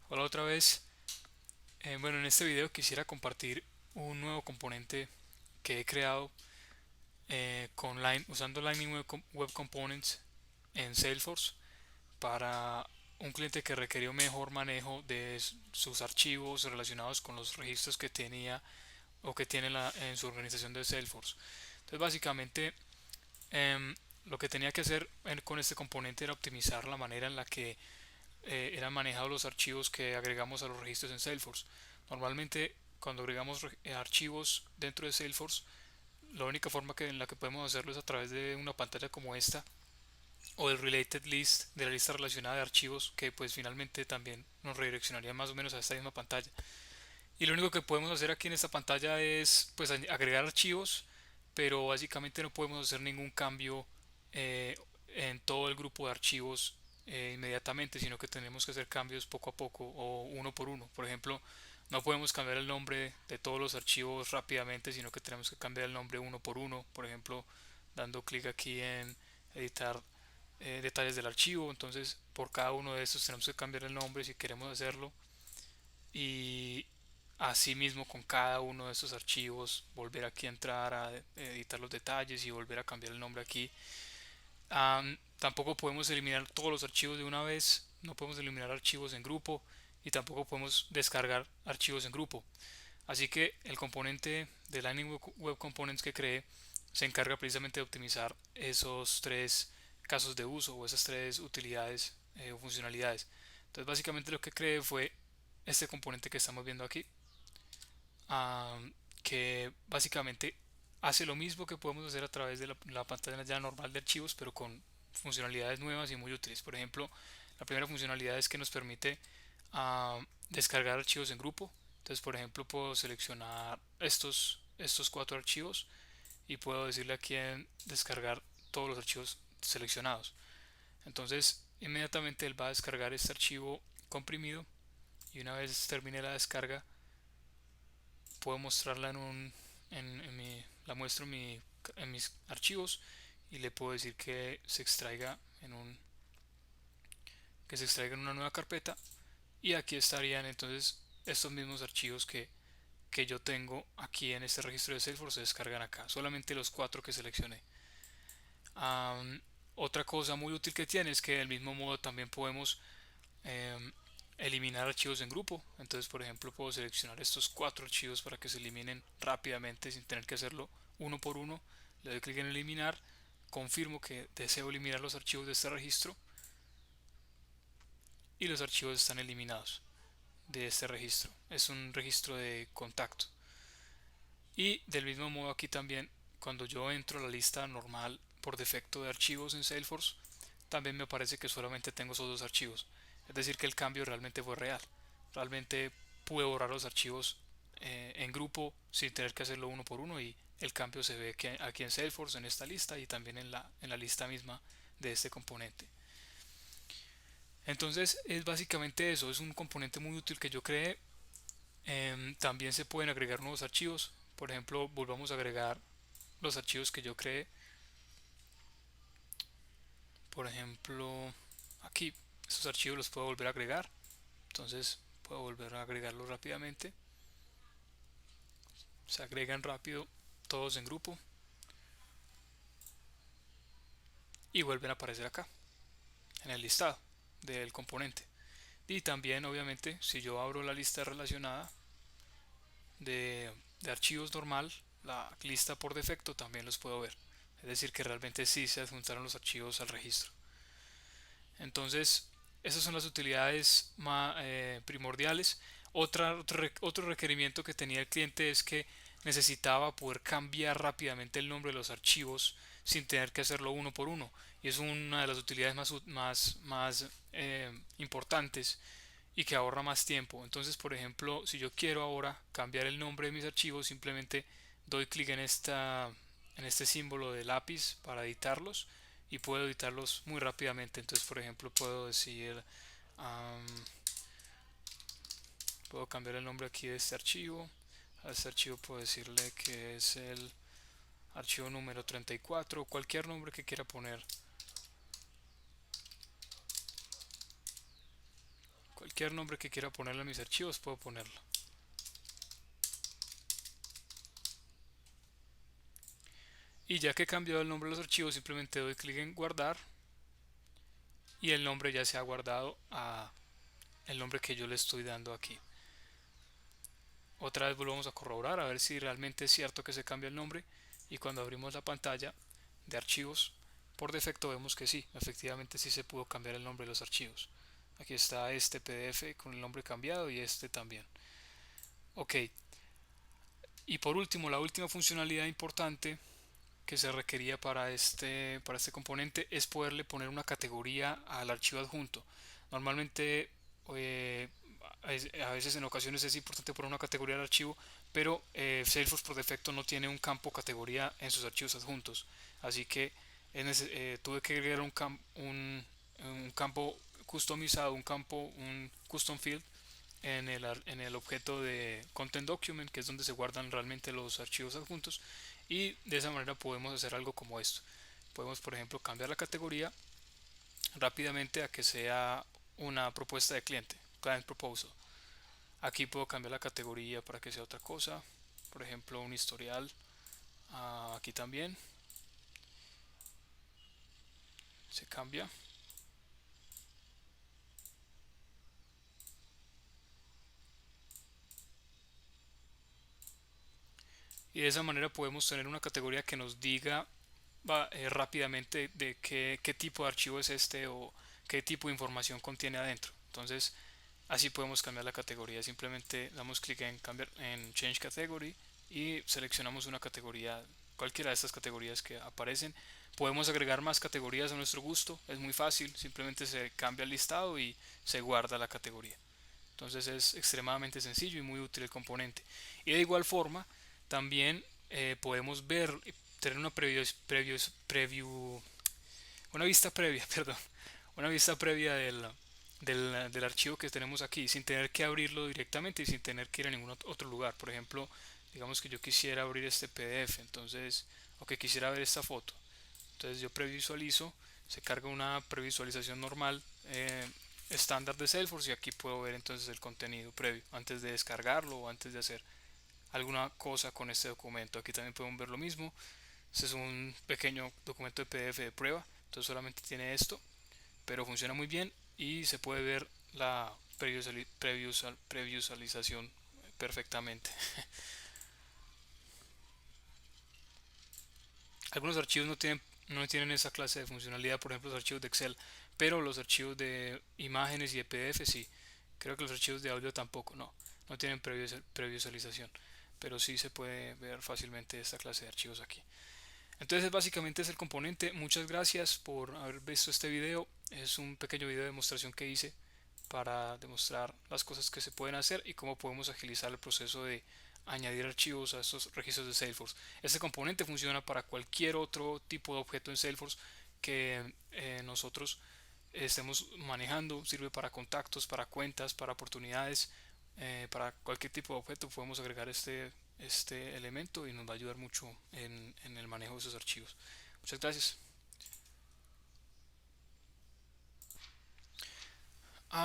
Hola otra vez. Bueno, en este video quisiera compartir un nuevo componente que he creado usando Lightning Web Components en Salesforce para un cliente que requirió mejor manejo de sus archivos relacionados con los registros que tenía o que tiene en su organización de Salesforce. Entonces, básicamente, lo que tenía que hacer con este componente era optimizar la manera en la que eran manejados los archivos que agregamos a los registros en Salesforce. Normalmente, cuando agregamos archivos dentro de Salesforce, la única forma en la que podemos hacerlo es a través de una pantalla como esta o del related list, de la lista relacionada de archivos, que pues finalmente también nos redireccionaría más o menos a esta misma pantalla. Y lo único que podemos hacer aquí en esta pantalla es pues agregar archivos, pero básicamente no podemos hacer ningún cambio eh, en todo el grupo de archivos inmediatamente, sino que tenemos que hacer cambios poco a poco o uno por uno. Por ejemplo, no podemos cambiar el nombre de todos los archivos rápidamente, sino que tenemos que cambiar el nombre uno por uno. Por ejemplo, dando clic aquí en editar detalles del archivo. Entonces, por cada uno de estos tenemos que cambiar el nombre si queremos hacerlo. Y asimismo con cada uno de estos archivos volver aquí a entrar a editar los detalles y volver a cambiar el nombre aquí. Tampoco podemos eliminar todos los archivos de una vez, no podemos eliminar archivos en grupo y tampoco podemos descargar archivos en grupo. Así que el componente de Lightning Web Components que creé se encarga precisamente de optimizar esos tres casos de uso o esas tres utilidades o funcionalidades. Entonces básicamente lo que creé fue este componente que estamos viendo aquí, um, que básicamente hace lo mismo que podemos hacer a través de la pantalla ya normal de archivos, pero con funcionalidades nuevas y muy útiles. Por ejemplo, la primera funcionalidad es que nos permite descargar archivos en grupo. Entonces, por ejemplo, puedo seleccionar estos cuatro archivos y puedo decirle a quién descargar todos los archivos seleccionados. Entonces, inmediatamente él va a descargar este archivo comprimido y una vez termine la descarga, puedo mostrarla la muestro en mis archivos y le puedo decir que se extraiga en una nueva carpeta y aquí estarían entonces estos mismos archivos que yo tengo aquí en este registro de Salesforce se descargan acá, solamente los cuatro que seleccioné. Um, Otra cosa muy útil que tiene es que del mismo modo también podemos eh, eliminar archivos en grupo. Entonces, por ejemplo, puedo seleccionar estos cuatro archivos para que se eliminen rápidamente sin tener que hacerlo uno por uno. Le doy clic en eliminar, confirmo que deseo eliminar los archivos de este registro y los archivos están eliminados de este registro. Es un registro de contacto. Y del mismo modo aquí también, cuando yo entro a la lista normal por defecto de archivos en Salesforce, también me aparece que solamente tengo esos dos archivos. Es decir, que el cambio realmente fue real. Realmente pude borrar los archivos en grupo sin tener que hacerlo uno por uno y el cambio se ve aquí en Salesforce en esta lista y también en la lista misma de este componente. Entonces es básicamente eso, es un componente muy útil que yo creé. También se pueden agregar nuevos archivos. Por ejemplo, volvamos a agregar los archivos que yo creé. Por ejemplo, aquí estos archivos los puedo volver a agregar. Entonces puedo volver a agregarlos rápidamente. Se agregan rápido todos en grupo y vuelven a aparecer acá en el listado del componente. Y también, obviamente, si yo abro la lista relacionada de archivos normal, la lista por defecto también los puedo ver. Es decir, que realmente sí se adjuntaron los archivos al registro. Entonces, esas son las utilidades primordiales. Otro requerimiento que tenía el cliente es que necesitaba poder cambiar rápidamente el nombre de los archivos sin tener que hacerlo uno por uno. Y es una de las utilidades más importantes y que ahorra más tiempo. Entonces, por ejemplo, si yo quiero ahora cambiar el nombre de mis archivos, simplemente doy clic en este símbolo de lápiz para editarlos y puedo editarlos muy rápidamente. Entonces, por ejemplo, puedo decir, um, puedo cambiar el nombre aquí de este archivo. A este archivo puedo decirle que es el archivo número 34, cualquier nombre que quiera poner, cualquier nombre que quiera ponerle a mis archivos puedo ponerlo. Y ya que he cambiado el nombre de los archivos, simplemente doy clic en guardar y el nombre ya se ha guardado a el nombre que yo le estoy dando aquí. Otra vez volvemos a corroborar a ver si realmente es cierto que se cambia el nombre, y cuando abrimos la pantalla de archivos, por defecto vemos que sí, efectivamente sí se pudo cambiar el nombre de los archivos. Aquí está este PDF con el nombre cambiado y este también. Ok, y por último, la última funcionalidad importante que se requería para este componente es poderle poner una categoría al archivo adjunto. Normalmente, eh, a veces en ocasiones es importante poner una categoría al archivo, pero Salesforce por defecto no tiene un campo categoría en sus archivos adjuntos. Así que tuve que agregar un campo customizado, un custom field en el objeto de Content Document, que es donde se guardan realmente los archivos adjuntos, y de esa manera podemos hacer algo como esto. Podemos, por ejemplo, cambiar la categoría rápidamente a que sea una propuesta de cliente, Client Proposal. Aquí puedo cambiar la categoría para que sea otra cosa, por ejemplo, un historial. Aquí también se cambia. Y de esa manera podemos tener una categoría que nos diga rápidamente de qué tipo de archivo es este o qué tipo de información contiene adentro. Entonces, así podemos cambiar la categoría. Simplemente damos clic en cambiar en Change Category y seleccionamos una categoría, cualquiera de estas categorías que aparecen. Podemos agregar más categorías a nuestro gusto, es muy fácil, simplemente se cambia el listado y se guarda la categoría. Entonces es extremadamente sencillo y muy útil el componente. Y de igual forma, también podemos ver, tener una vista previa, perdón, una vista previa del archivo que tenemos aquí, sin tener que abrirlo directamente y sin tener que ir a ningún otro lugar. Por ejemplo, digamos que yo quisiera abrir este PDF, entonces, o que quisiera ver esta foto. Entonces yo previsualizo, se carga una previsualización normal estándar de Salesforce, y aquí puedo ver entonces el contenido previo antes de descargarlo o antes de hacer alguna cosa con este documento. Aquí también podemos ver lo mismo. Este es un pequeño documento de PDF de prueba, entonces solamente tiene esto, pero funciona muy bien y se puede ver la previsualización perfectamente. Algunos archivos no tienen esa clase de funcionalidad, por ejemplo los archivos de Excel, pero los archivos de imágenes y de PDF sí. Creo que los archivos de audio tampoco, no tienen previsualización, pero sí se puede ver fácilmente esta clase de archivos aquí. Entonces básicamente es el componente. Muchas gracias por haber visto este video. Es un pequeño video de demostración que hice para demostrar las cosas que se pueden hacer y cómo podemos agilizar el proceso de añadir archivos a estos registros de Salesforce. Este componente funciona para cualquier otro tipo de objeto en Salesforce que nosotros estemos manejando. Sirve para contactos, para cuentas, para oportunidades, para cualquier tipo de objeto podemos agregar este elemento y nos va a ayudar mucho en el manejo de esos archivos. Muchas gracias.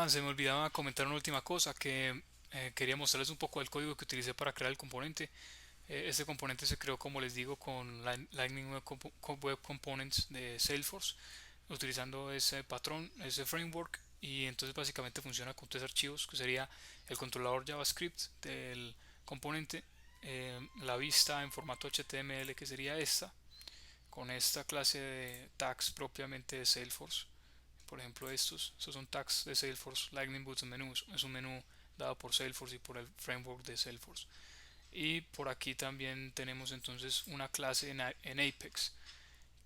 Se me olvidaba comentar una última cosa, que quería mostrarles un poco del código que utilicé para crear el componente. Este componente se creó, como les digo, con Lightning Web Components de Salesforce, utilizando ese patrón, ese framework, y entonces básicamente funciona con tres archivos, que sería el controlador JavaScript del componente, la vista en formato HTML, que sería esta, con esta clase de tags propiamente de Salesforce. Por ejemplo, estos son tags de Salesforce. Lightning Boots Menus es un menú dado por Salesforce y por el framework de Salesforce. Y por aquí también tenemos entonces una clase en Apex,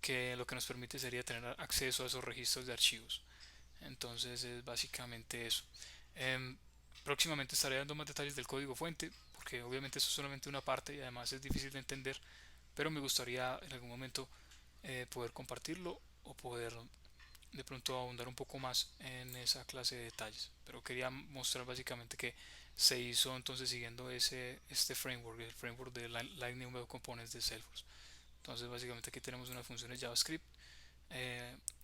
que lo que nos permite sería tener acceso a esos registros de archivos. Entonces es básicamente eso. Em, Próximamente estaré dando más detalles del código fuente, porque obviamente eso es solamente una parte y además es difícil de entender, pero me gustaría en algún momento poder compartirlo o poder de pronto ahondar un poco más en esa clase de detalles. Pero quería mostrar básicamente que se hizo entonces siguiendo este framework, el framework de Lightning Web Components de Salesforce. Entonces básicamente aquí tenemos unas funciones JavaScript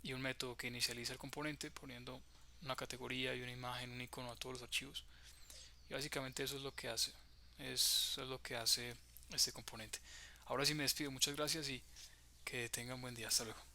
y un método que inicializa el componente poniendo una categoría y una imagen, un icono a todos los archivos. Y básicamente eso es lo que hace. Eso es lo que hace este componente. Ahora sí me despido. Muchas gracias y que tengan buen día. Hasta luego.